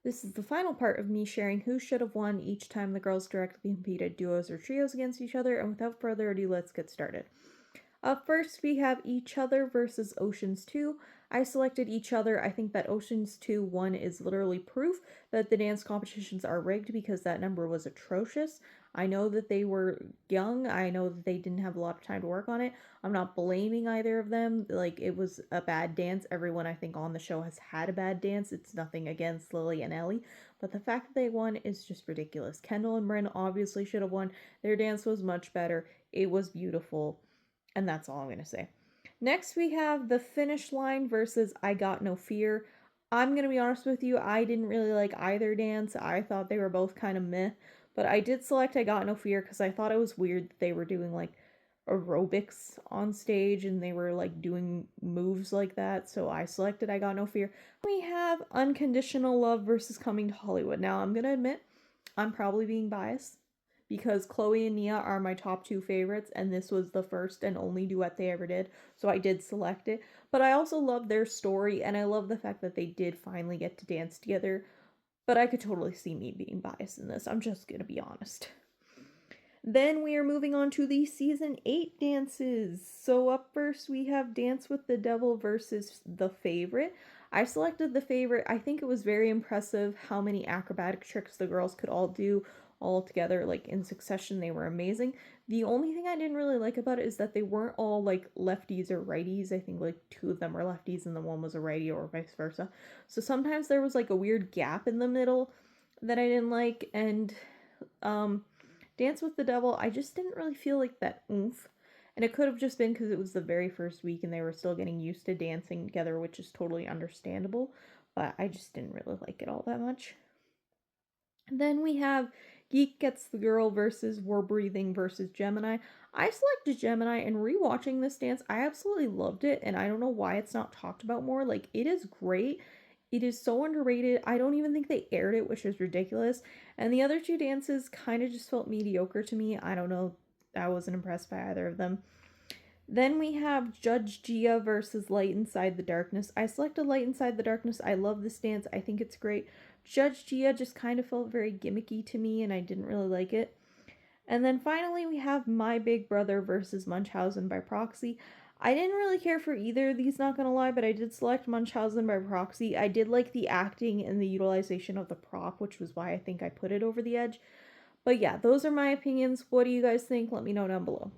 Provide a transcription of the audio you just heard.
This is the final part of me sharing who should have won each time the girls directly competed duos or trios against each other, and without further ado, let's get started. Up first, we have Each Other versus Oceans 2. I selected Each Other. I think that Oceans 2 1 is literally proof that the dance competitions are rigged because that number was atrocious. I know that they were young. I know that they didn't have a lot of time to work on it. I'm not blaming either of them. Like, it was a bad dance. Everyone, I think, on the show has had a bad dance. It's nothing against Lily and Ellie. But the fact that they won is just ridiculous. Kendall and Bryn obviously should have won. Their dance was much better. It was beautiful. And that's all I'm going to say. Next, we have The Finish Line versus I Got No Fear. I'm going to be honest with you, I didn't really like either dance. I thought they were both kind of meh. But I did select I Got No Fear because I thought it was weird that they were doing like aerobics on stage and they were like doing moves like that. So I selected I Got No Fear. We have Unconditional Love versus Coming to Hollywood. Now, I'm going to admit, I'm probably being biased because Chloe and Nia are my top two favorites, and this was the first and only duet they ever did, so I did select it. But I also love their story, and I love the fact that they did finally get to dance together. But I could totally see me being biased in this, I'm just gonna be honest. Then we are moving on to the season 8 dances. So up first we have Dance with the Devil versus The Favorite. I selected The Favorite. I think it was very impressive how many acrobatic tricks the girls could all do all together, like in succession. They were amazing. The only thing I didn't really like about it is that they weren't all like lefties or righties. I think like two of them were lefties and the one was a righty, or vice versa. So sometimes there was like a weird gap in the middle that I didn't like. And Dance with the Devil, I just didn't really feel like that oomph. And it could have just been because it was the very first week and they were still getting used to dancing together, which is totally understandable. But I just didn't really like it all that much. And then we have Geek Gets the Girl versus War Breathing versus Gemini. I selected Gemini, and rewatching this dance, I absolutely loved it, and I don't know why it's not talked about more. Like, it is great. It is so underrated. I don't even think they aired it, which is ridiculous. And the other two dances kind of just felt mediocre to me. I don't know. I wasn't impressed by either of them. Then we have Judge Gia versus Light Inside the Darkness. I selected Light Inside the Darkness. I love this dance. I think it's great. Judge Gia just kind of felt very gimmicky to me and I didn't really like it. And then finally we have My Big Brother versus Munchausen by proxy. I didn't really care for either of these, not gonna lie, but I did select Munchausen by proxy. I did like the acting and the utilization of the prop, which was why I think I put it over the edge. But yeah, those are my opinions. What do you guys think? Let me know down below.